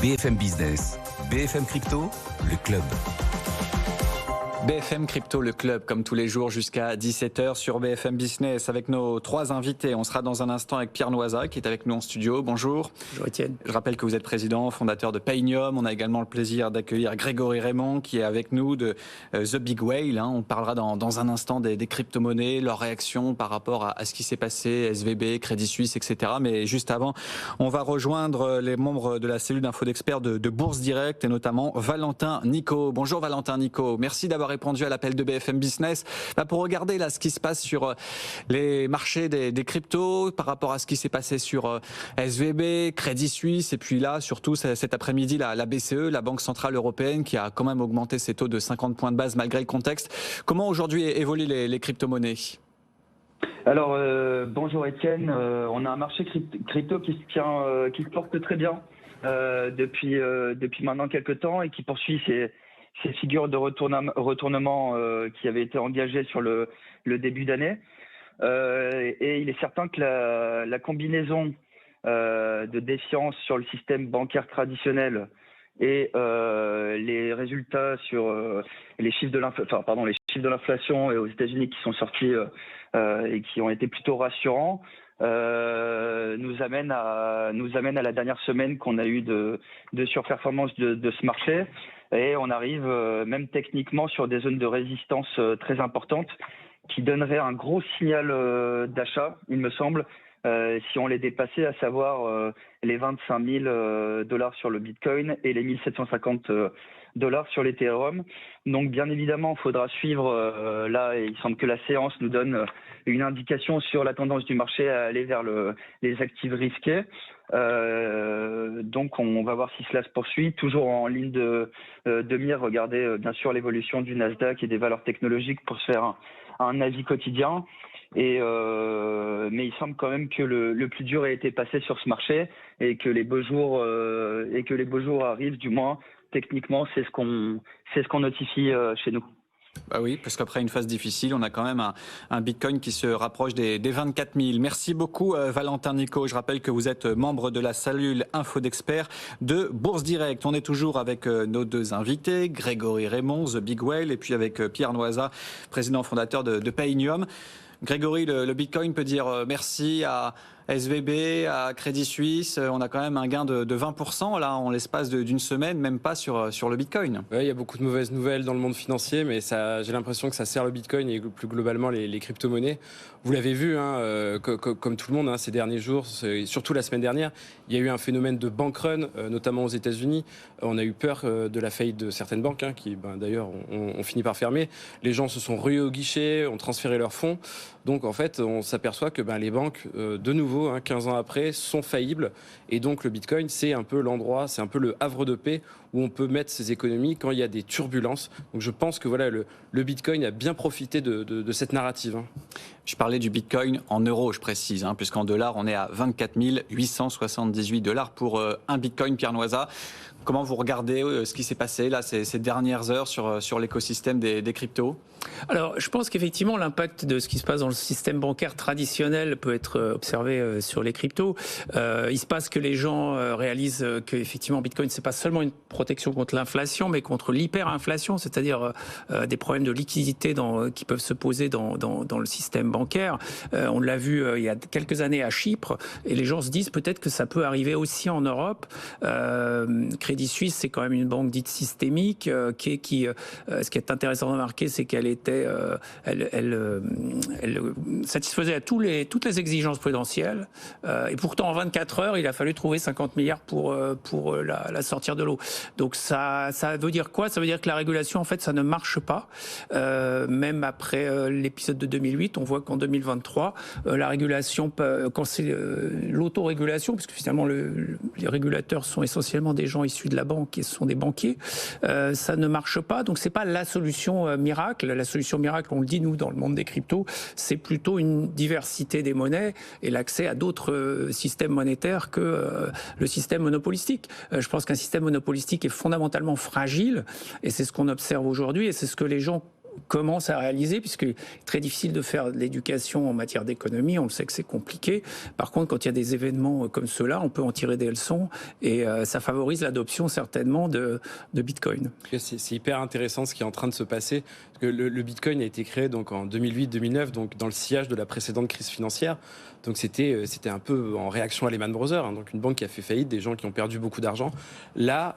BFM Business, BFM Crypto, le club. BFM Crypto, le club, comme tous les jours jusqu'à 17h sur BFM Business avec nos trois invités. On sera dans un instant avec Pierre Noisa qui est avec nous en studio. Bonjour. Bonjour Étienne. Je rappelle que vous êtes président, fondateur de Paynium. On a également le plaisir d'accueillir Grégory Raymond qui est avec nous de The Big Whale. On parlera dans un instant des crypto-monnaies, leurs réactions par rapport à ce qui s'est passé, SVB, Crédit Suisse, etc. Mais juste avant, on va rejoindre les membres de la cellule d'info d'experts de Bourse Direct et notamment Valentin Nico. Bonjour Valentin Nico, merci d'avoir répondu à l'appel de BFM Business pour regarder là ce qui se passe sur les marchés des cryptos par rapport à ce qui s'est passé sur SVB, Crédit Suisse et puis là surtout cet après-midi la BCE, la Banque Centrale Européenne qui a quand même augmenté ses taux de 50 points de base malgré le contexte. Comment aujourd'hui évoluent les crypto-monnaies ? Alors bonjour Étienne, on a un marché crypto qui se porte très bien depuis maintenant quelques temps et qui poursuit ces figures de retournement qui avaient été engagées sur le début d'année. Et il est certain que la combinaison de défiance sur le système bancaire traditionnel et les résultats sur les chiffres de l'inflation aux États-Unis qui sont sortis et qui ont été plutôt rassurants nous amène à la dernière semaine qu'on a eu de surperformance de ce marché. Et on arrive même techniquement sur des zones de résistance très importantes qui donneraient un gros signal d'achat, il me semble, si on les dépassait, à savoir les 25 000 $ sur le Bitcoin et les 1750 $ sur l'Ethereum. Donc bien évidemment, il faudra suivre là, et il semble que la séance nous donne une indication sur la tendance du marché à aller vers les actifs risqués. Donc on va voir si cela se poursuit, toujours en ligne de mire, regarder bien sûr l'évolution du Nasdaq et des valeurs technologiques pour se faire un avis quotidien. Mais il semble quand même que le plus dur ait été passé sur ce marché et que les beaux jours arrivent, du moins techniquement c'est ce qu'on notifie chez nous. Bah oui, parce qu'après une phase difficile, on a quand même un Bitcoin qui se rapproche des 24 000. Merci beaucoup Valentin Nico. Je rappelle que vous êtes membre de la cellule info d'experts de Bourse Direct. On est toujours avec nos deux invités, Grégory Raymond, The Big Whale, et puis avec Pierre Noisa, président fondateur de Paynium. Grégory, le Bitcoin peut dire merci à SVB, à Crédit Suisse. On a quand même un gain de 20% là en l'espace d'une semaine, même pas sur le Bitcoin. Oui, il y a beaucoup de mauvaises nouvelles dans le monde financier, mais j'ai l'impression que ça sert le Bitcoin et plus globalement les crypto-monnaies. Vous l'avez vu, comme tout le monde, ces derniers jours, surtout la semaine dernière, il y a eu un phénomène de bank run, notamment aux États-Unis. On a eu peur de la faillite de certaines banques, qui d'ailleurs ont fini par fermer. Les gens se sont rués au guichet, ont transféré leurs fonds. Donc en fait, on s'aperçoit que les banques, de nouveau, 15 ans après, sont faillibles. Et donc le Bitcoin, c'est un peu l'endroit, c'est un peu le havre de paix où on peut mettre ses économies quand il y a des turbulences. Donc je pense que voilà, le Bitcoin a bien profité de cette narrative. Je parlais du Bitcoin en euros, je précise, puisqu'en dollars, on est à 24 878 $ pour un Bitcoin. Pierre Noisa, comment vous regardez ce qui s'est passé là ces dernières heures sur l'écosystème des cryptos ? Alors, je pense qu'effectivement, l'impact de ce qui se passe dans le système bancaire traditionnel peut être observé sur les cryptos. Il se passe que les gens réalisent qu'effectivement, Bitcoin, c'est pas seulement une protection contre l'inflation, mais contre l'hyperinflation, c'est-à-dire des problèmes de liquidité qui peuvent se poser dans le système bancaire. On l'a vu il y a quelques années à Chypre, et les gens se disent peut-être que ça peut arriver aussi en Europe. Crédit Suisse, c'est quand même une banque dite systémique, ce qui est intéressant de remarquer, c'est qu'elle elle satisfaisait à toutes les exigences prudentielles, et pourtant en 24 heures il a fallu trouver 50 milliards pour la sortir de l'eau. Donc ça veut dire quoi ? Ça veut dire que la régulation, en fait, ça ne marche pas. Même après l'épisode de 2008, on voit qu'en 2023 la régulation, quand c'est l'autorégulation, parce que finalement les régulateurs sont essentiellement des gens issus de la banque et ce sont des banquiers, ça ne marche pas. Donc c'est pas la solution miracle. La solution miracle, on le dit nous dans le monde des cryptos, c'est plutôt une diversité des monnaies et l'accès à d'autres systèmes monétaires que le système monopolistique. Je pense qu'un système monopolistique est fondamentalement fragile et c'est ce qu'on observe aujourd'hui et c'est ce que les gens commencent à réaliser, puisque c'est très difficile de faire de l'éducation en matière d'économie, on le sait que c'est compliqué. Par contre, quand il y a des événements comme ceux-là, on peut en tirer des leçons et ça favorise l'adoption certainement de Bitcoin. C'est hyper intéressant ce qui est en train de se passer, parce que le Bitcoin a été créé donc en 2008-2009, donc dans le sillage de la précédente crise financière. Donc c'était un peu en réaction à Lehman Brothers, hein, donc une banque qui a fait faillite, des gens qui ont perdu beaucoup d'argent. Là,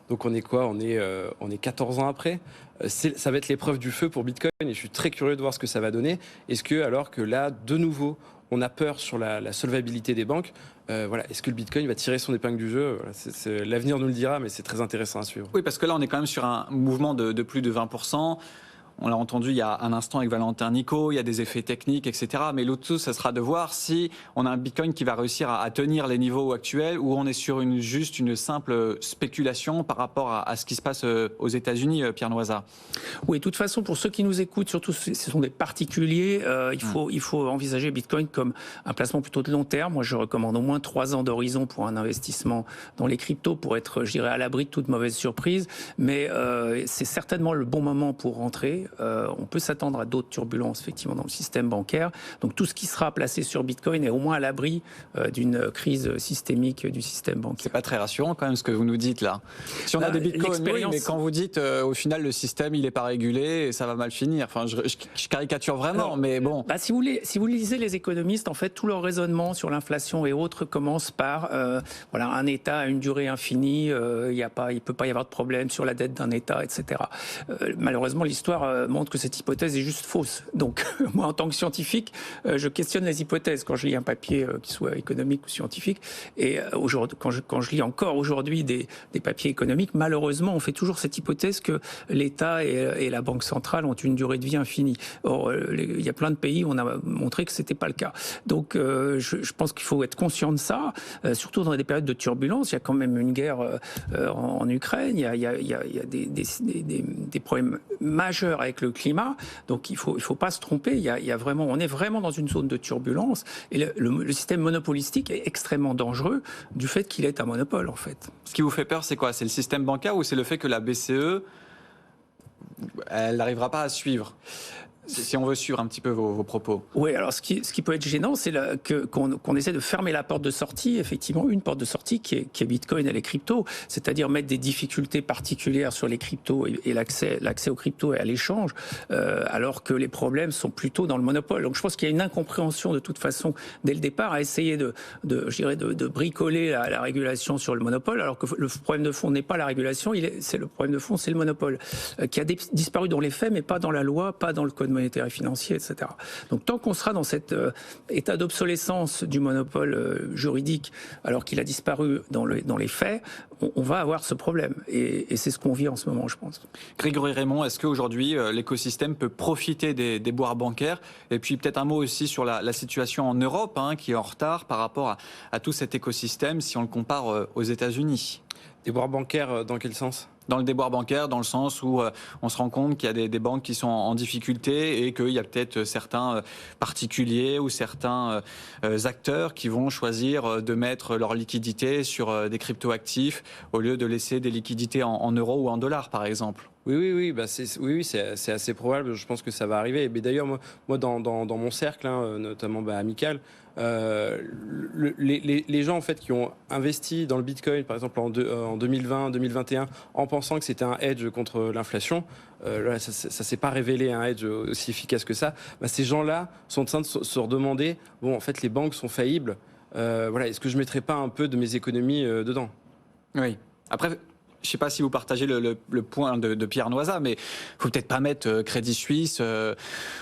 donc on est quoi ? On est 14 ans après. Ça va être l'épreuve du feu pour Bitcoin et je suis très curieux de voir ce que ça va donner. Est-ce que, alors que là, de nouveau, on a peur sur la solvabilité des banques, est-ce que le Bitcoin va tirer son épingle du jeu ? L'avenir nous le dira, mais c'est très intéressant à suivre. Oui, parce que là, on est quand même sur un mouvement de plus de 20%. On l'a entendu il y a un instant avec Valentin Nico, il y a des effets techniques, etc. Mais l'autre tout, ça sera de voir si on a un Bitcoin qui va réussir à tenir les niveaux actuels ou on est sur juste une simple spéculation par rapport à ce qui se passe aux États-Unis, Pierre Noiza. Oui, de toute façon, pour ceux qui nous écoutent, surtout ce sont des particuliers, il faut envisager Bitcoin comme un placement plutôt de long terme. Moi, je recommande au moins 3 ans d'horizon pour un investissement dans les cryptos pour être, je dirais, à l'abri de toute mauvaise surprise. Mais c'est certainement le bon moment pour rentrer. On peut s'attendre à d'autres turbulences effectivement dans le système bancaire. Donc tout ce qui sera placé sur Bitcoin est au moins à l'abri d'une crise systémique du système bancaire. C'est pas très rassurant quand même ce que vous nous dites là. Si on a des Bitcoins, oui, mais quand vous dites au final le système il est pas régulé et ça va mal finir. Enfin, je caricature vraiment, alors, mais bon. Si vous lisez les économistes, en fait, tout leur raisonnement sur l'inflation et autres commence par un État à une durée infinie. Il peut pas y avoir de problème sur la dette d'un État, etc. Malheureusement, l'histoire montre que cette hypothèse est juste fausse. Donc, moi, en tant que scientifique, je questionne les hypothèses quand je lis un papier qui soit économique ou scientifique. Et aujourd'hui, quand je lis encore aujourd'hui des papiers économiques, malheureusement, on fait toujours cette hypothèse que l'État et la Banque centrale ont une durée de vie infinie. Or, il y a plein de pays où on a montré que c'était pas le cas. Donc, je pense qu'il faut être conscient de ça, surtout dans des périodes de turbulence. Il y a quand même une guerre en Ukraine. Il y a des problèmes majeur avec le climat, donc il faut pas se tromper. On est vraiment dans une zone de turbulence et le système monopolistique est extrêmement dangereux du fait qu'il est un monopole en fait. Ce qui vous fait peur, c'est quoi ? C'est le système bancaire ou c'est le fait que la BCE, elle n'arrivera pas à suivre ? Si on veut suivre un petit peu vos propos. Oui, alors ce qui peut être gênant, c'est qu'on essaie de fermer la porte de sortie, effectivement, une porte de sortie qui est Bitcoin et les cryptos, c'est-à-dire mettre des difficultés particulières sur les cryptos et l'accès aux cryptos et à l'échange, alors que les problèmes sont plutôt dans le monopole. Donc je pense qu'il y a une incompréhension de toute façon dès le départ à essayer de bricoler la régulation sur le monopole, alors que le problème de fond n'est pas la régulation, le problème de fond, c'est le monopole, qui a disparu dans les faits, mais pas dans la loi, pas dans le code monétaire et financier, etc. Donc tant qu'on sera dans cet état d'obsolescence du monopole juridique, alors qu'il a disparu dans les faits, on va avoir ce problème. Et c'est ce qu'on vit en ce moment, je pense. Grégory Raymond, est-ce qu'aujourd'hui, l'écosystème peut profiter des déboires bancaires ? Et puis peut-être un mot aussi sur la situation en Europe, qui est en retard par rapport à tout cet écosystème, si on le compare aux États-Unis. Déboires bancaires, dans quel sens ? Dans le déboire bancaire, dans le sens où on se rend compte qu'il y a des banques qui sont en difficulté et qu'il y a peut-être certains particuliers ou certains acteurs qui vont choisir de mettre leur liquidité sur des cryptoactifs au lieu de laisser des liquidités en euros ou en dollars, par exemple. Oui, c'est assez probable. Je pense que ça va arriver. Mais d'ailleurs, moi dans mon cercle, notamment amical, les gens en fait qui ont investi dans le Bitcoin, par exemple en 2020, 2021, en pensant que c'était un hedge contre l'inflation, là, ça s'est pas révélé un hedge aussi efficace que ça. Ces gens-là sont en train de se redemander, bon, en fait, les banques sont faillibles. Est-ce que je mettrais pas un peu de mes économies dedans ? Oui. Après, je ne sais pas si vous partagez le point de Pierre Noiza, mais il ne faut peut-être pas mettre Crédit Suisse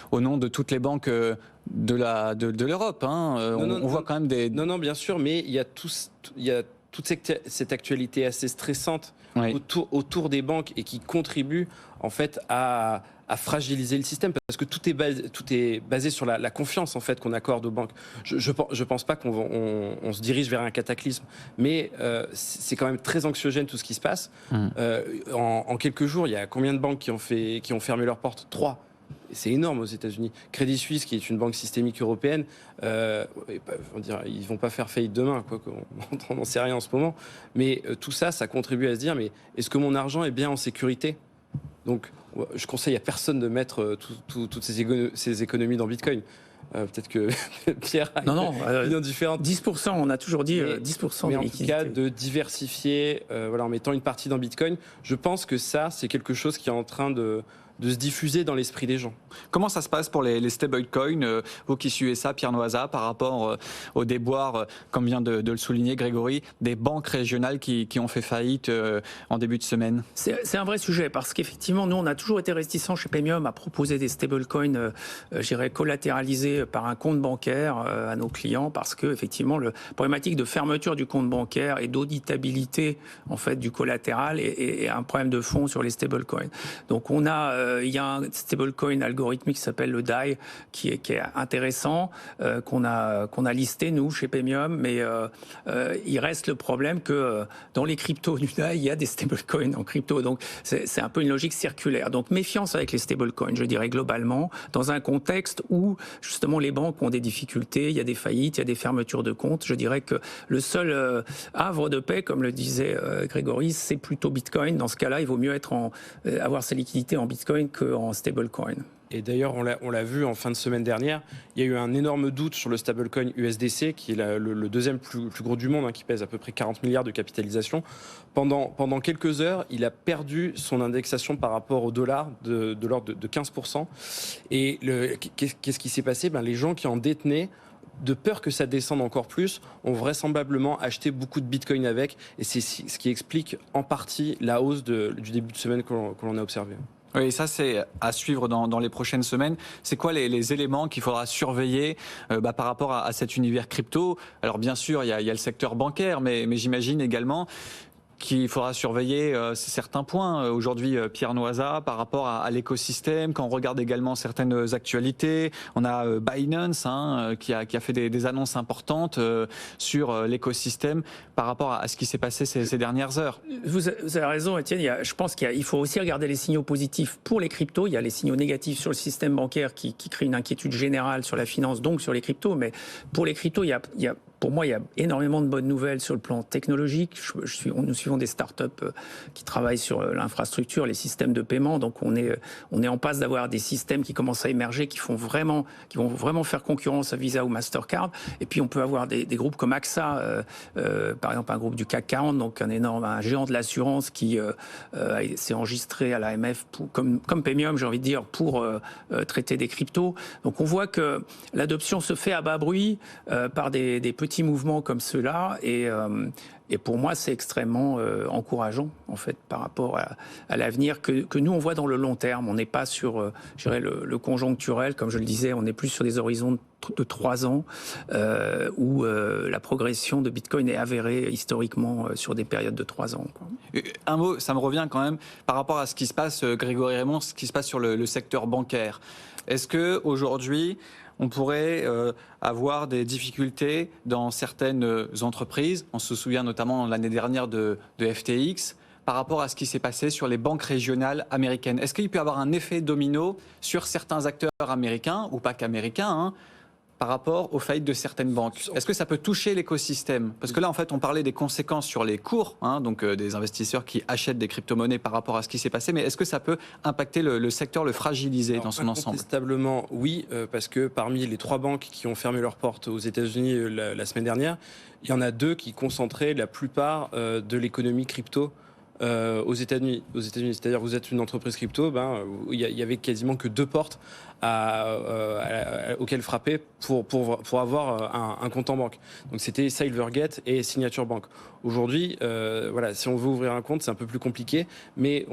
au nom de toutes les banques de l'Europe. On voit quand même des... Non, bien sûr, mais il y a toute cette actualité assez stressante autour des banques et qui contribue en fait à fragiliser le système parce que tout est basé sur la confiance en fait qu'on accorde aux banques. Je pense pas qu'on se dirige vers un cataclysme, mais c'est quand même très anxiogène tout ce qui se passe. En quelques jours, il y a combien de banques qui ont fermé leurs portes ? 3. C'est énorme aux États-Unis. Crédit Suisse, qui est une banque systémique européenne, ils vont pas faire faillite demain, quoi. On n'en sait rien en ce moment. Mais tout ça contribue à se dire, mais est-ce que mon argent est bien en sécurité ? Donc, je conseille à personne de mettre toutes ces économies dans Bitcoin. Peut-être que Pierre a une opinion différente. 10%, on a toujours dit 10%. Mais en tout cas, de diversifier en mettant une partie dans Bitcoin, je pense que ça, c'est quelque chose qui est en train de se diffuser dans l'esprit des gens. Comment ça se passe pour les stablecoins, vous qui suivez ça, Pierre Noisa, par rapport au déboire, comme vient de le souligner Grégory, des banques régionales qui ont fait faillite en début de semaine? C'est un vrai sujet, parce qu'effectivement, nous, on a toujours été réticents chez Paymium à proposer des stablecoins, collatéralisés par un compte bancaire à nos clients, parce que effectivement, la problématique de fermeture du compte bancaire et d'auditabilité en fait du collatéral est un problème de fond sur les stablecoins. Donc, il y a un stablecoin algorithmique qui s'appelle le DAI, qui est intéressant, qu'on a listé, nous, chez Paymium, mais il reste le problème que dans les cryptos du DAI, il y a des stablecoins en crypto. Donc, c'est un peu une logique circulaire. Donc, méfiance avec les stablecoins, je dirais globalement, dans un contexte où, justement, les banques ont des difficultés, il y a des faillites, il y a des fermetures de comptes. Je dirais que le seul havre de paix, comme le disait Grégory, c'est plutôt Bitcoin. Dans ce cas-là, il vaut mieux avoir ses liquidités en Bitcoin qu'en stablecoin. Et d'ailleurs, on l'a vu en fin de semaine dernière, il y a eu un énorme doute sur le stablecoin USDC, qui est le deuxième plus gros du monde, qui pèse à peu près 40 milliards de capitalisation. Pendant quelques heures, il a perdu son indexation par rapport au dollar de l'ordre de 15%. Et qu'est-ce qui s'est passé ? Les gens qui en détenaient, de peur que ça descende encore plus, ont vraisemblablement acheté beaucoup de Bitcoin avec. Et c'est ce qui explique en partie la hausse du début de semaine que l'on a observé. Oui, ça c'est à suivre dans les prochaines semaines. C'est quoi les éléments qu'il faudra surveiller par rapport à cet univers crypto? Alors bien sûr, il y a le secteur bancaire, mais j'imagine également qu'il faudra surveiller certains points. Aujourd'hui, Pierre Noisa, par rapport à l'écosystème, quand on regarde également certaines actualités, on a Binance qui a fait des annonces importantes sur l'écosystème par rapport à ce qui s'est passé ces dernières heures. Vous avez raison, Étienne. Je pense qu'il faut aussi regarder les signaux positifs pour les cryptos. Il y a les signaux négatifs sur le système bancaire qui créent une inquiétude générale sur la finance, donc sur les cryptos. Mais pour les cryptos, pour moi, il y a énormément de bonnes nouvelles sur le plan technologique. Nous suivons des startups qui travaillent sur l'infrastructure, les systèmes de paiement. Donc, on est en passe d'avoir des systèmes qui commencent à émerger, qui vont vraiment faire concurrence à Visa ou Mastercard. Et puis, on peut avoir des groupes comme AXA, par exemple, un groupe du CAC 40, donc un géant de l'assurance qui s'est enregistré à l'AMF comme Paymium, j'ai envie de dire, pour traiter des cryptos. Donc, on voit que l'adoption se fait à bas bruit par des petits mouvements comme ceux-là, et pour moi c'est extrêmement encourageant en fait par rapport à l'avenir que nous on voit dans le long terme. On n'est pas sur je dirais le conjoncturel, comme je le disais, on est plus sur des horizons de 3 ans où la progression de Bitcoin est avérée historiquement sur des périodes de 3 ans. Un mot, ça me revient quand même par rapport à ce qui se passe, Grégory Raymond, ce qui se passe sur le secteur bancaire. Est-ce que aujourd'hui on pourrait avoir des difficultés dans certaines entreprises? On se souvient notamment l'année dernière de FTX, par rapport à ce qui s'est passé sur les banques régionales américaines. Est-ce qu'il peut y avoir un effet domino sur certains acteurs américains, ou pas qu'américains, par rapport aux faillites de certaines banques? Est-ce que ça peut toucher l'écosystème? Parce que là, en fait, on parlait des conséquences sur les cours, donc des investisseurs qui achètent des crypto-monnaies par rapport à ce qui s'est passé, mais est-ce que ça peut impacter le secteur, le fragiliser dans son ensemble? Incontestablement, oui, parce que parmi les 3 banques qui ont fermé leurs portes aux États-Unis la semaine dernière, il y en a 2 qui concentraient la plupart de l'économie crypto aux États-Unis. C'est-à-dire, vous êtes une entreprise crypto, il y avait quasiment que 2 portes auxquelles frapper pour avoir un compte en banque. Donc c'était Silvergate et Signature Bank. Aujourd'hui, si on veut ouvrir un compte, c'est un peu plus compliqué, mais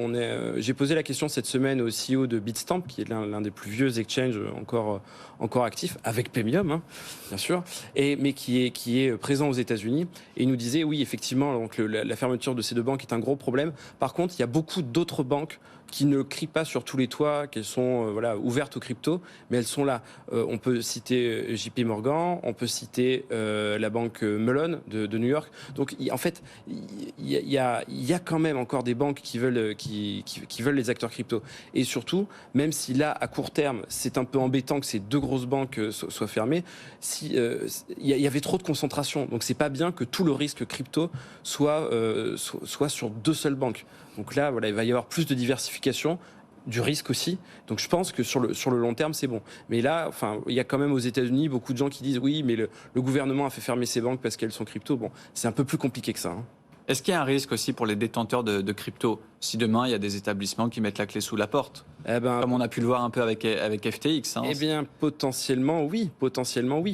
j'ai posé la question cette semaine au CEO de Bitstamp, qui est l'un des plus vieux exchanges encore actifs, avec Paymium, bien sûr, mais qui est présent aux États-Unis, et il nous disait, oui, effectivement, donc la fermeture de ces 2 banques est un gros problème. Par contre, il y a beaucoup d'autres banques qui ne crient pas sur tous les toits qu'elles sont ouvertes aux cryptos, mais elles sont là. On peut citer JP Morgan, on peut citer la banque Mellon de New York. Donc en fait, il y a quand même encore des banques qui veulent les acteurs crypto. Et surtout, même si là, à court terme, c'est un peu embêtant que ces 2 grosses banques soient fermées, il y avait trop de concentration. Donc c'est pas bien que tout le risque crypto soit sur 2 seules banques. Donc là, il va y avoir plus de diversification du risque aussi. Donc je pense que sur le long terme, c'est bon. Mais là, enfin, il y a quand même aux États-Unis beaucoup de gens qui disent oui, mais le gouvernement a fait fermer ses banques parce qu'elles sont crypto. Bon, c'est un peu plus compliqué que ça. Est-ce qu'il y a un risque aussi pour les détenteurs de crypto si demain il y a des établissements qui mettent la clé sous la porte, comme on a pu le voir un peu avec FTX Eh bien, potentiellement oui,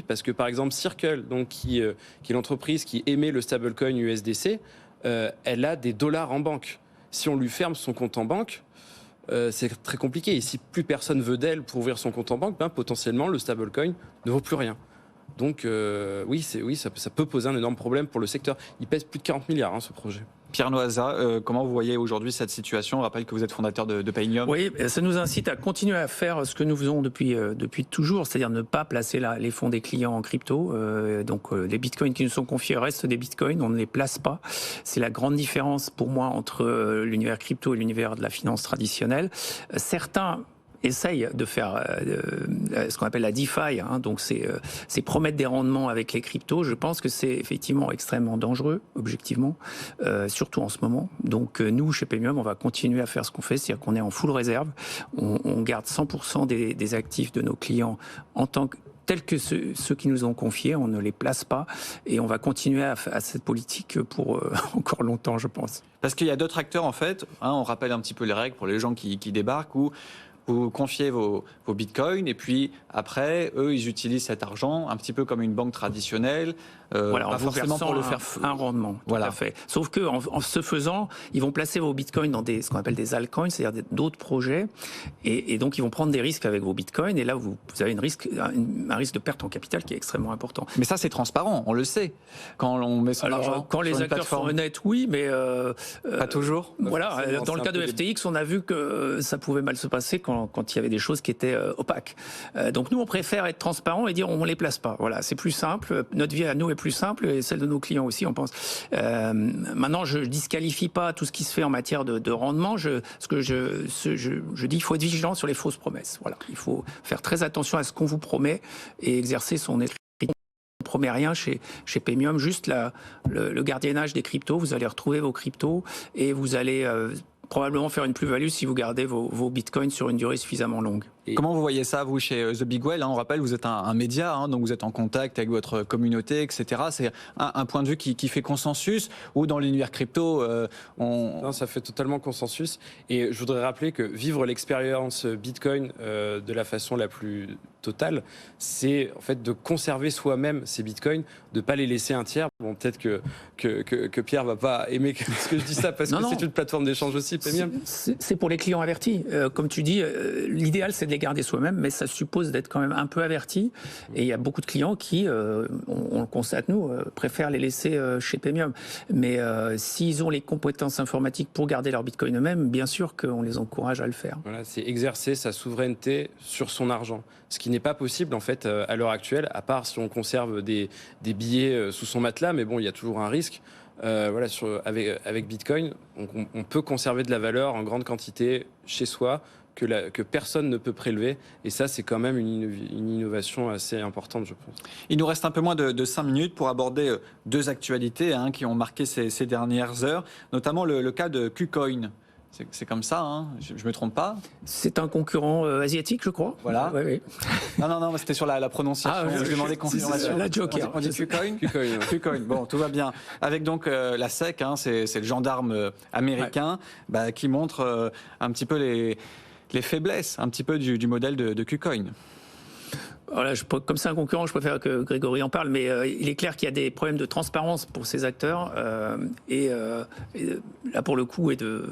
parce que par exemple Circle, donc qui est l'entreprise qui émet le stablecoin USDC, elle a des dollars en banque. Si on lui ferme son compte en banque, c'est très compliqué. Et si plus personne veut d'elle pour ouvrir son compte en banque, potentiellement le stablecoin ne vaut plus rien. Donc oui, ça peut poser un énorme problème pour le secteur. Il pèse plus de 40 milliards ce projet. Pierre Noisa, comment vous voyez aujourd'hui cette situation ? On rappelle que vous êtes fondateur de Painium. Oui, ça nous incite à continuer à faire ce que nous faisons depuis toujours, c'est-à-dire ne pas placer les fonds des clients en crypto. Donc les bitcoins qui nous sont confiés restent des bitcoins, on ne les place pas. C'est la grande différence pour moi entre l'univers crypto et l'univers de la finance traditionnelle. Certains essaye de faire ce qu'on appelle la DeFi, donc c'est promettre des rendements avec les cryptos. Je pense que c'est effectivement extrêmement dangereux, objectivement, surtout en ce moment. Donc nous, chez Painium, on va continuer à faire ce qu'on fait, c'est-à-dire qu'on est en full réserve, on garde 100% des actifs de nos clients en tant que tels que ceux qui nous ont confiés, on ne les place pas et on va continuer à cette politique pour encore longtemps, je pense. Parce qu'il y a d'autres acteurs, en fait, on rappelle un petit peu les règles pour les gens qui débarquent, où vous confiez vos bitcoins et puis après, eux, ils utilisent cet argent un petit peu comme une banque traditionnelle. Voilà, pas forcément pour le faire un rendement, tout à fait. Sauf que en ce faisant, ils vont placer vos bitcoins dans ce qu'on appelle des altcoins, c'est-à-dire d'autres projets, et donc ils vont prendre des risques avec vos bitcoins. Et là, vous avez un risque de perte en capital qui est extrêmement important. Mais ça, c'est transparent, on le sait. Quand on met son argent quand les acteurs sont honnêtes, oui, mais pas toujours. Voilà, dans le cas de FTX, on a vu que ça pouvait mal se passer quand il y avait des choses qui étaient opaques. Donc nous, on préfère être transparent et dire on les place pas. Voilà, c'est plus simple. Notre vie à nous est plus simple et celle de nos clients aussi, on pense. Maintenant, je disqualifie pas tout ce qui se fait en matière de rendement. Je dis, il faut être vigilant sur les fausses promesses. Voilà, il faut faire très attention à ce qu'on vous promet et exercer son éthique. On ne promet rien chez Painium, juste le gardiennage des cryptos. Vous allez retrouver vos cryptos et vous allez probablement faire une plus-value si vous gardez vos bitcoins sur une durée suffisamment longue. Comment vous voyez ça, vous, chez The Big Whale ? On rappelle, vous êtes un média, donc vous êtes en contact avec votre communauté, etc. C'est un point de vue qui fait consensus, ou dans l'univers crypto, Non, ça fait totalement consensus. Et je voudrais rappeler que vivre l'expérience Bitcoin de la façon la plus totale, c'est en fait de conserver soi-même ces bitcoins, de ne pas les laisser un tiers. Bon, peut-être que Pierre va pas aimer que je dis ça, parce que c'est une plateforme d'échange aussi, Painium. C'est pour les clients avertis. Comme tu dis, l'idéal, c'est de les garder soi-même, mais ça suppose d'être quand même un peu averti. Et il y a beaucoup de clients qui, on le constate nous, préfèrent les laisser chez Painium. Mais s'ils ont les compétences informatiques pour garder leur bitcoin eux-mêmes, bien sûr qu'on les encourage à le faire. Voilà, c'est exercer sa souveraineté sur son argent. Ce qui n'est pas possible, en fait, à l'heure actuelle, à part si on conserve des billets sous son matelas, mais bon, il y a toujours un risque. Voilà, avec Bitcoin, on peut conserver de la valeur en grande quantité chez soi, que personne ne peut prélever. Et ça, c'est quand même une innovation assez importante, je pense. Il nous reste un peu moins de 5 minutes pour aborder deux actualités qui ont marqué ces dernières heures, notamment le cas de KuCoin. C'est comme ça, je ne me trompe pas. C'est un concurrent asiatique, je crois. Voilà. Oui. Non, c'était sur la prononciation. Je demandais confirmation. La Joker. On dit KuCoin. KuCoin. Bon, tout va bien. Avec donc la SEC, c'est le gendarme américain qui montre un petit peu les faiblesses un petit peu du modèle de KuCoin. Voilà, comme c'est un concurrent, je préfère que Grégory en parle, mais il est clair qu'il y a des problèmes de transparence pour ces acteurs et là pour le coup et de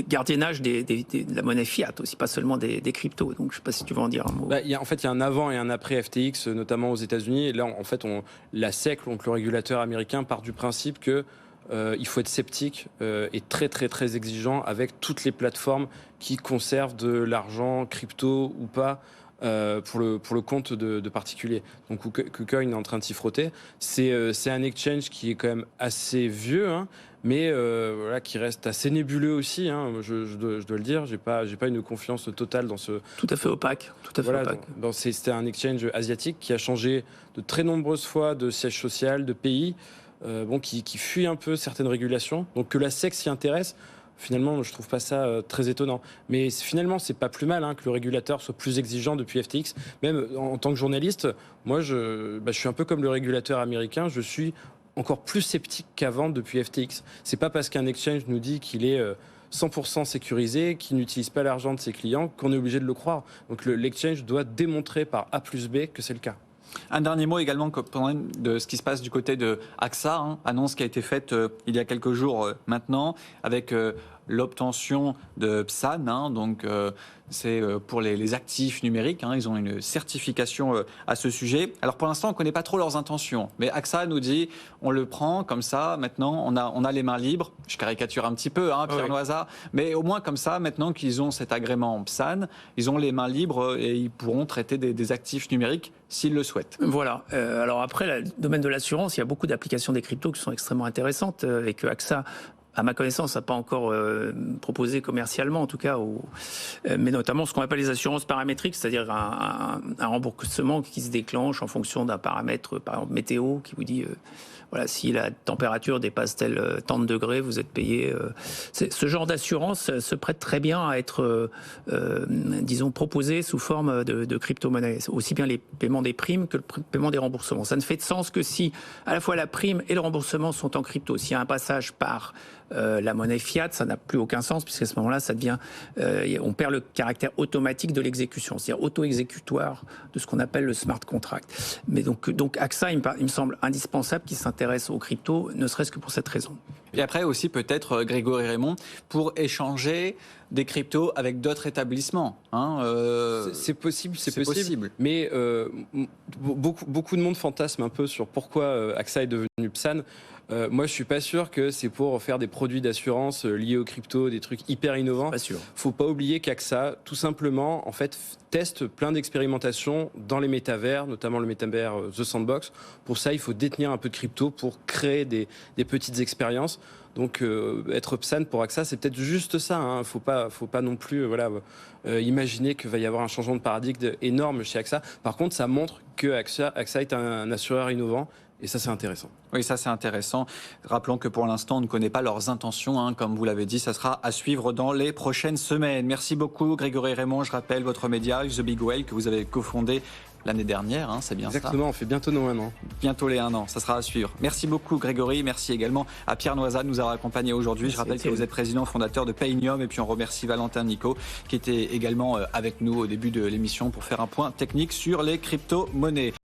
gardiennage de la monnaie fiat aussi, pas seulement des cryptos. Donc je ne sais pas si tu veux en dire un mot. Il y a un avant et un après FTX, notamment aux États-Unis. Et là, en fait, la SEC, donc le régulateur américain, part du principe que il faut être sceptique et très très très exigeant avec toutes les plateformes qui conservent de l'argent crypto ou pas pour le compte de particuliers. Donc KuCoin est en train de s'y frotter. C'est un exchange qui est quand même assez vieux, mais voilà, qui reste assez nébuleux aussi. Je dois le dire. J'ai pas une confiance totale dans ce. Tout à fait opaque. Opaque. C'était un exchange asiatique qui a changé de très nombreuses fois de siège social, de pays. Qui fuit un peu certaines régulations. Donc que la SEC s'y intéresse, Finalement, je trouve pas ça très étonnant. Mais finalement, c'est pas plus mal que le régulateur soit plus exigeant depuis FTX. Même en tant que journaliste, moi, je suis un peu comme le régulateur américain. Je suis encore plus sceptique qu'avant depuis FTX. C'est pas parce qu'un exchange nous dit qu'il est 100% sécurisé, qu'il n'utilise pas l'argent de ses clients, qu'on est obligé de le croire. Donc l'exchange doit démontrer par A plus B que c'est le cas. Un dernier mot également de ce qui se passe du côté de AXA, annonce qui a été faite il y a quelques jours maintenant, avec l'obtention de PSAN, donc c'est pour les actifs numériques, ils ont une certification à ce sujet. Alors pour l'instant, on ne connaît pas trop leurs intentions, mais AXA nous dit, on le prend comme ça, maintenant on a les mains libres, je caricature un petit peu, Pierre Noisa, mais au moins comme ça, maintenant qu'ils ont cet agrément PSAN, ils ont les mains libres et ils pourront traiter des actifs numériques s'ils le souhaitent. Voilà. Alors après, le domaine de l'assurance, il y a beaucoup d'applications des cryptos qui sont extrêmement intéressantes et que AXA, à ma connaissance, n'a pas encore proposé commercialement, en tout cas, mais notamment ce qu'on appelle les assurances paramétriques, c'est-à-dire un remboursement qui se déclenche en fonction d'un paramètre, par exemple météo, qui vous dit voilà, si la température dépasse tant de degrés, vous êtes payé. Ce genre d'assurance se prête très bien à être, disons, proposé sous forme de crypto-monnaie. Aussi bien les paiements des primes que le paiement des remboursements. Ça ne fait de sens que si à la fois la prime et le remboursement sont en crypto. S'il y a un passage par la monnaie fiat, ça n'a plus aucun sens, puisqu'à ce moment-là, ça devient, on perd le caractère automatique de l'exécution, c'est-à-dire auto-exécutoire de ce qu'on appelle le smart contract. Mais donc AXA, il me semble indispensable qu'il s'intéresse aux cryptos, ne serait-ce que pour cette raison. Et après aussi peut-être Grégory Raymond pour échanger des cryptos avec d'autres établissements. C'est possible, c'est possible. Mais beaucoup de monde fantasme un peu sur pourquoi AXA est devenu PSAN. Moi, je suis pas sûr que c'est pour faire des produits d'assurance liés aux cryptos, des trucs hyper innovants. Pas sûr. Faut pas oublier qu'AXA, tout simplement, en fait, teste plein d'expérimentations dans les métavers, notamment le métavers The Sandbox. Pour ça, il faut détenir un peu de crypto pour créer des petites expériences. Donc, être PSAN pour AXA, c'est peut-être juste ça. Faut pas non plus, imaginer qu'il va y avoir un changement de paradigme énorme chez AXA. Par contre, ça montre que AXA est un assureur innovant. Et ça, c'est intéressant. Oui, ça, c'est intéressant. Rappelons que pour l'instant, on ne connaît pas leurs intentions. Comme vous l'avez dit, ça sera à suivre dans les prochaines semaines. Merci beaucoup, Grégory Raymond. Je rappelle votre média, The Big Whale, que vous avez cofondé l'année dernière. C'est bien ça. Exactement, on fait bientôt nos 1 an. Bientôt les 1 an, ça sera à suivre. Merci beaucoup, Grégory. Merci également à Pierre Noisa de nous avoir accompagnés aujourd'hui. Je rappelle que vous êtes président fondateur de Paynium. Et puis on remercie Valentin Nico, qui était également avec nous au début de l'émission pour faire un point technique sur les crypto-monnaies.